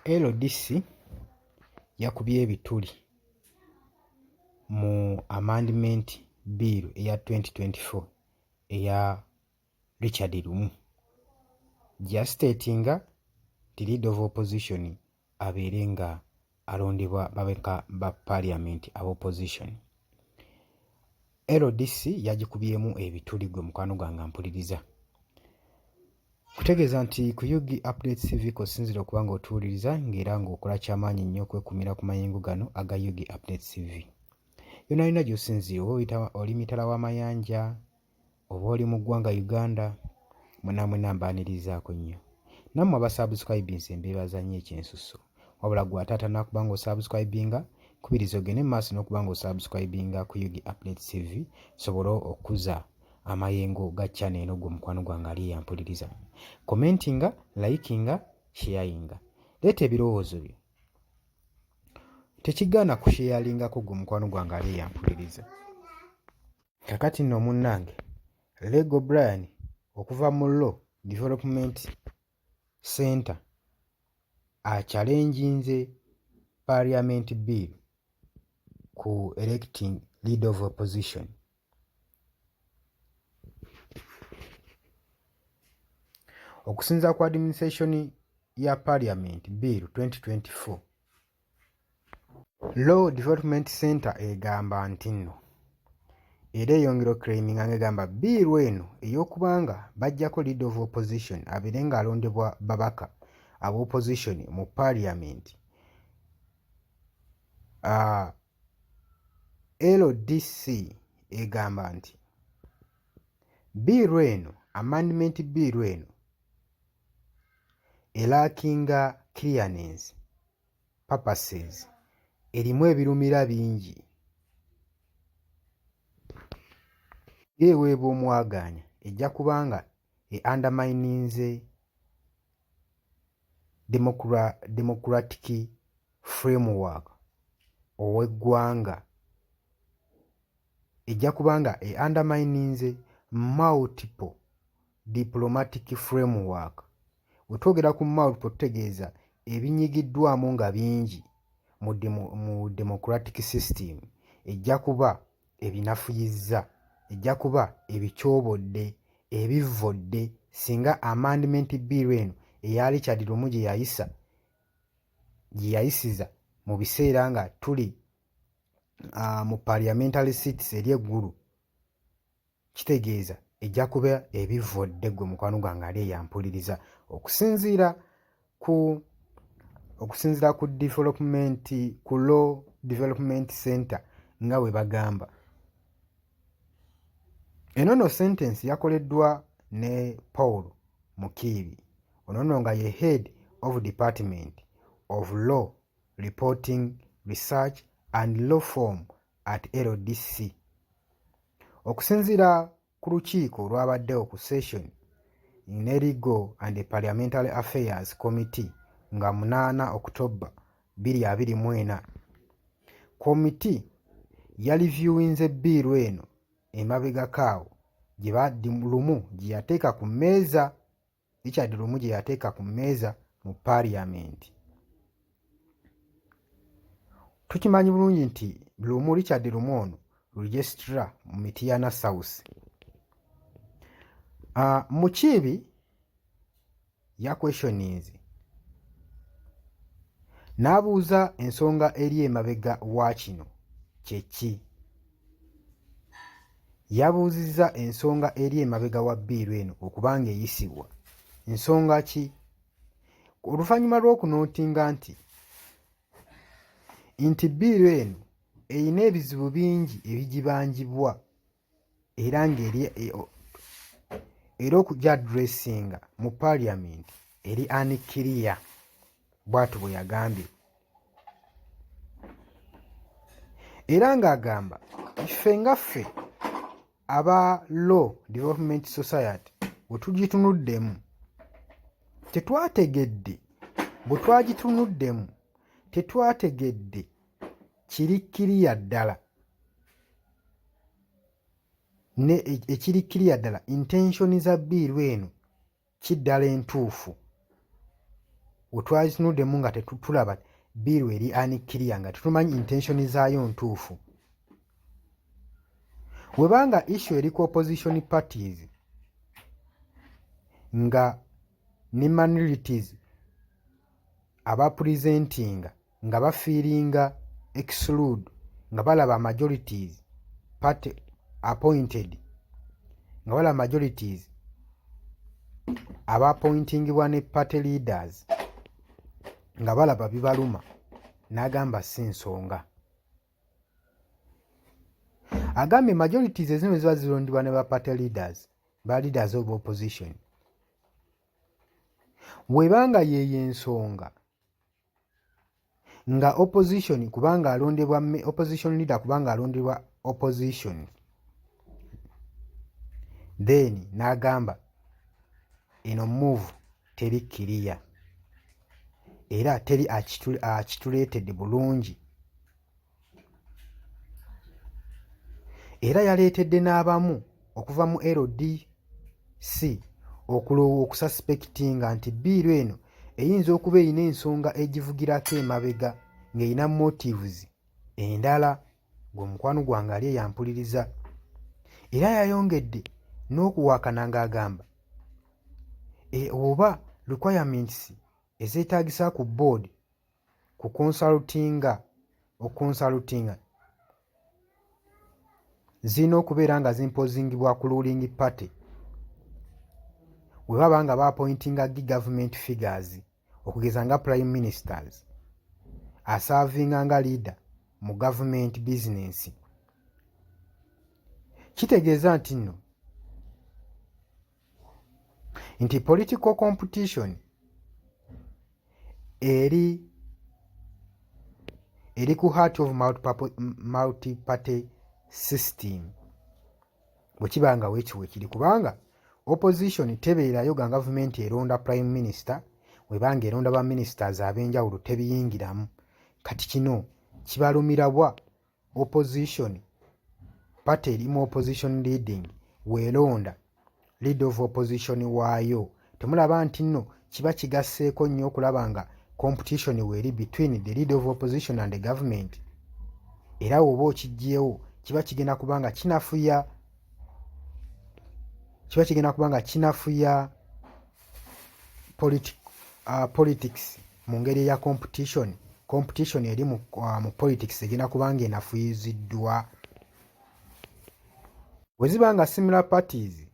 LDC yakubye ebituli mu amendment bill eya 2024 eya Richard Lumu gyasitatinga ti leader of opposition abeere nga alondebwa babeka ba parliament aba opposition. LDC yagikubyemu ebituli gwe mukwano gwange mpuliriza. Kutegeeza nti ku Yugi Updates TV kosinzira okuba nga otuwuliriza ng'era ng'okola kyamaanyi nnyo okwekumira ku mayengo gano aga Yugi Updates TV. Yonna yonna gy'osinzira oba oli mitala w'amayanja oba oli mu ggwanga Uganda, mwena mbaanirizaako nnyo. Nammwe abasubscribinze mbeebaza nnyo ekyensusso. Wabula gwe ate atanakuba ng'osubscribinga, kubiriza ogende mu maaso n'okuba ng'osubscribinga ku Yugi Updates TV sobole okuza amayengo ga channel eno gwe mukwano gwange ali yampuliriza. Commentinga, likinga, sharinga. Leeta ebirowoozo byo. Tekigaana kusharelingako gwe mukwano gwange ali yampuliriza. Kakati nno munnange, Lego Brian okuva mu Law Development Center achallenginze Parliament Bill ku electing leader of opposition. Okusinza ku administration ya Parliament Bill 2024, Law Development Center egamba nti nno era eyongera okclaiminga ng'egamba biiru eno ey'okubanga bajjako leader of opposition abeere ng'alondebwa babaka aba opposition mu Parliament. LDC egamba nti biiru eno, amendment biiru eno elakinga clearness purposes, erimu ebirumira bingi, eweebwa omwaganya ejja kubanga undermininze democratic framework ow'eggwanga, ejja kubanga undermininze multiple diplomatic framework. Wetwogera ku multiple tutegeeza ebinyigiddwamu nga bingi mu democratic system, ejja kuba ebinafuyizza, ejja kuba ebikyobodde, ebivvodde singa amendment bill eno eya Richard Lumu gye yayisiza mu biseera nga tuli mu parliamentary seats eri eggulu. Kitegeeza ejja kuba ebivvodde gwe mukwano gwange ali eyampuliriza okusinziira ku Law Development Center nga bwe bagamba. Eno nno sentence yakoleddwa ne Paul Mukiibi, ono nno nga ye Head of Department of Law Reporting Research and Law Firm at LDC. Okusinziira ku lukiiko olwabaddewo ku session ne Legal and Parliamentary Affairs Committee nga 8 October 2024, komiti yalivyuwinze biiru eno emabegakaawo gye Lumu gye yateeka ku mmeeza, Richard Lumu gye yateeka ku mmeeza mu Parliament. Tukimanyi bulungi nti Richard Lumu ono registrar mu Mityana South. Mukiibi yakwestioninze n'abuuza ensonga eri emabega wa kino kyeki. Yabuuzizza ensonga eri emabega wa biiru eno okubanga eyisibwa. Ensonga ki? Oluvannyuma lw'okunootinga nti biiru eno erina ebizibu bingi ebigibanjibwa era okugyaddressinga mu Parliament eri unclear, bw'atyo bwe yagambye. Era ng'agamba ffe nga ffe aba Law Development Society bwe tugitunuddemu tetwategedde, bwe twagitunuddemu tetwategedde kirikkiriya ddala ne ekirikkiriya ddala intention za biiru eno kiddala entuufu. wetwazitunuddemu nga tetulaba biiru eri anikiriya nga tetumanyi intention zaayo ntuufu. Webanga issue eri ku opposition parties nga ne minorities abapresentinga nga bafiiringa exclude nga balaba majorities party appointed nga balaba majorities abaappointingibwa ne party leaders nga balaba bibaluma, n'agamba si nsonga. Agambye majorities ezimu ziba zirondibwa ne ba party leaders, ba leaders of opposition. Webanga yeyo ensonga nga opposition kubanga alondebwa opposition leader kubanga alondebwa opposition, then n'agamba eno move teri kiriya era teri akituleetedde bulungi, era yaleetedde n'abamu okuva mu LDC okususpectinga nti biiru eno eyinza okuba erina ensonga egivugirako emabega ng'erina motives endala. Ng'omukwano gwange ali eyampuliriza, era yayongedde n'okuwakana ng'agamba oba requirements ezeetaagisa ku board okukonsalutinga zirina okubeera nga zimpozingibwa ku ruling party we baba nga baapointinga government figures, okugeza nga prime ministers asaavinga nga leader mu government business. Kitegeeza nti political competition eri ku heart of multi-party system bwe kiba nga weekiwe kiri, kubanga opposition tebeerayo ga gavumenti eronda prime minister, webanga eronda ba ministers ab'enjawulo tebiyingiramu. Kati kino kibalumira opposition party erimu opposition leading weeronda leader of opposition waayo. Temulaba nti nno kiba kigasseeko nnyo okulaba nga competition weeri between the leader of opposition and the government, era woba okigyewo kiba kigenda kubanga kinafuya politics mu ngeri ya competition eri mu politics egenda kubanga enafuyiziddwa. Bwe ziba nga similar parties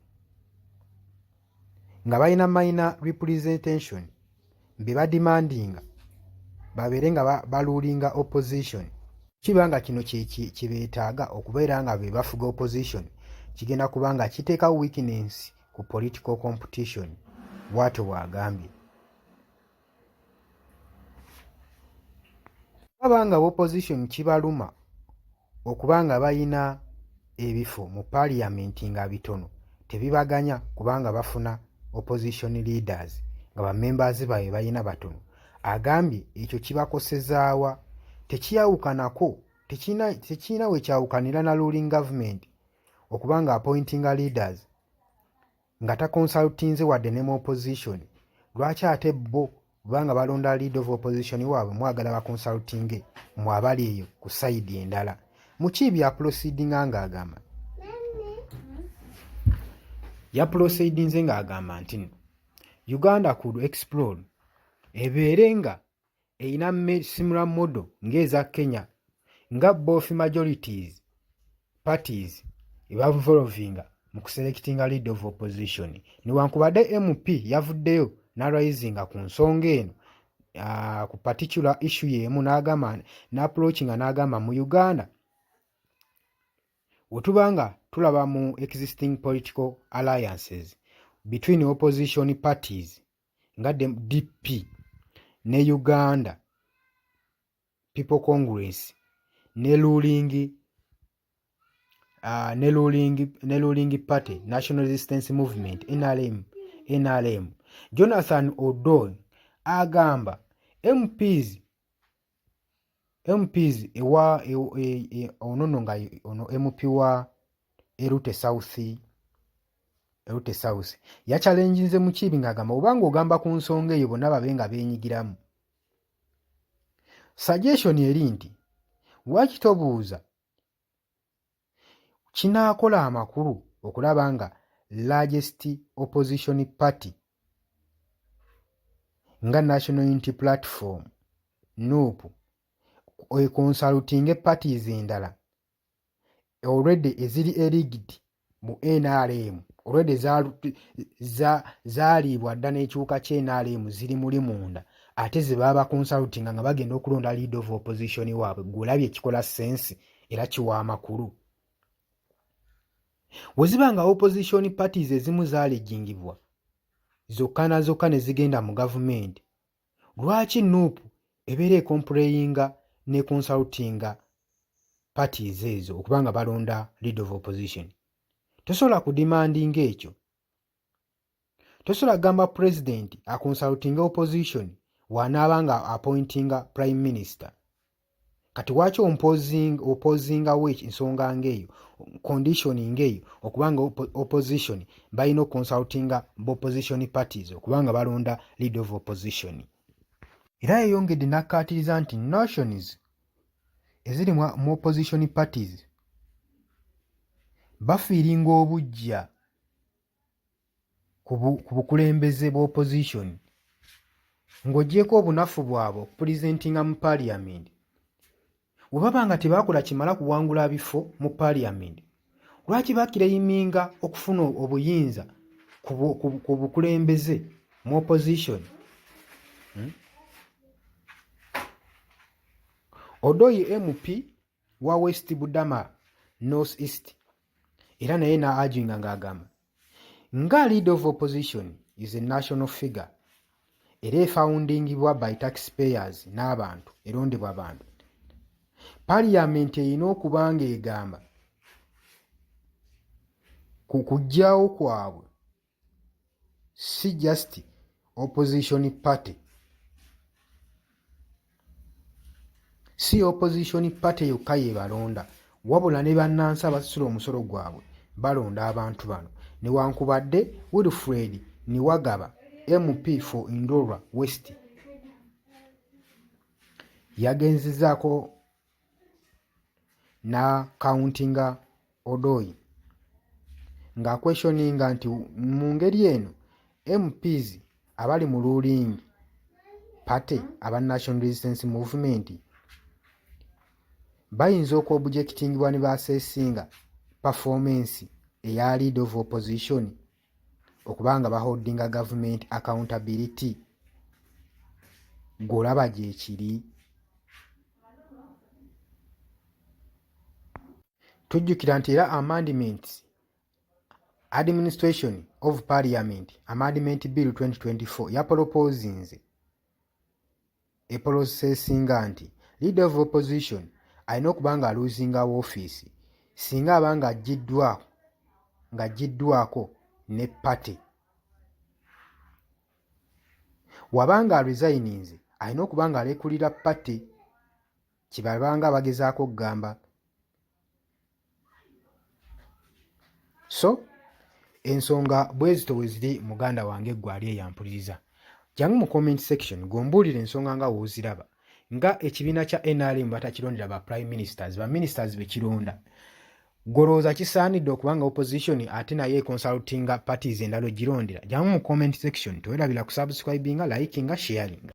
nga balina minor representation be badimandinga babeere nga baluulinga opposition, kiba nga kino kibeetaaga okubeera nga be bafuga opposition, kigenda kubanga kiteeka weakness ku political competition. Bw'atyo bw'agambye. Baba nga opposition kibaluma okuba nga balina ebifo mu parliament nga bitono, tebibaganya kubanga bafuna opposition leaders nga bamembers baabwe balina batono. Agambye ekyo kibakosezaawa, tekiyawukanako, tekirina we kyawukanira na ruling government okuba nga appointinga leaders nga takonsalutinze wadde ne mu opposition. Lwaki ate bo kubanga balonda leader of opposition waabwe mwagala bakonsalutinge mu abali eyo ku side endala? Muki bya proceedinga ng'agamba ya proceedinze ng'agamba nti Uganda could explore ebeere nga erina similar model ng'eza Kenya, nga both majorities parties ebavolvinga mu kuselectinga leader of opposition. Newankubadde MP yavuddeyo n'arayizinga ku nsonga eno ku particular issue y'emu n'approachinga n'agamba mu Uganda wetubanga tulaba mu existing political alliances between opposition parties nga DP ne Uganda People Congress ne ruling party National Resistance Movement NRM. Jonathan Odoy agamba MPs ewa ono MP wa Erute South Lute South yakyalenjinze Mukiibi ng'agamba obanga ogamba ku nsonga eyo bonna babe nga beenyigiramu. Suggestion eri nti lwaki tobuuza kinaakola amakulu okulaba nga largest opposition party nga National Unity Platform NUP econsulting parties endala already eziri erigged mu NRM already zaalibwa dda n'ekiwuka ky'NRM ziri muli munda ate ze baba consulting nga bagenda okulonda lead of opposition waabwe. Gw'olabye ekikola sense era kiwa amakulu. Bwe ziba nga opposition parties ezimu zaalegingibwa zokka na zokka ne zigenda mu gavumenti, lwaki NUP ebeera ekomplayinga ne consultinga parties ezo okuba nga balonda lead of opposition? Tosobola kudimandinga ekyo. Tosobola kugamba president aconsultinga opposition wanaaba nga appointinga prime minister. Kati waki opposingawo ensonga ng'eyo, conditioning eyo okuba nga opposition balina consultinga opposition parties okuba nga balonda lead of opposition. Era yeyongedde n'akkaatiriza nti notions eziri mu opposition parties bafiiringa obujja ku bukulembeze bwa opposition ng'oggyeko obunafu bwabwe okupulizentinga mu parliament. Bwe baba nga tebaakola kimala kuwangula bifo mu parliament, lwaki bakireyiminga okufuna obuyinza ku bukulembeze mu opposition? Odoyi MP wa West Budama North East era naye na-arginga ng'agamba nga leader of opposition is a national figure era efoundingibwa by taxpayers n'abantu, erondebwa abantu. Parliament erina okuba ng'egamba ku kugyawo kwabwe si just opposition party, si opposition party yokka ye balonda, wabula ne bannansi abasasula omusolo gwabwe balonda abantu bano. Newankubadde Wilfred Niwagaba MP for Indora West yagenzezaako na countinga Odoyi nga questioninga nti mu ngeri eno MPs abali mu ruling party aba National Resistance Movement bayinza okuobjectingibwa ne baseesinga performance eya lead of opposition okubanga baholdinga government accountability. Golaba gye kiri. Tujjukira nti era amendments administration of parliament amendment bill 2024 yapolopozinze eprocessinga nti leader of opposition alina okuba nga losing office singa abanga aggiddwako ne party. Wabanga resigninze alina okuba nga alekulira party kibabanga bagezaako okugamba. So ensonga bwezito bwe ziri muganda wange gwali eyampuliriza. Jangu mu comment section gombuulira ensonga nga wooziraba. Nga ekibiina kya NRM batakirondera ba prime ministers, ba ministers bekironda. Golooza kisaanidde okubanga opposition ate naye consultinga parties endala ogirondera. Jangu mu comment section towerabira kusubscribinga, likinga, sharinga.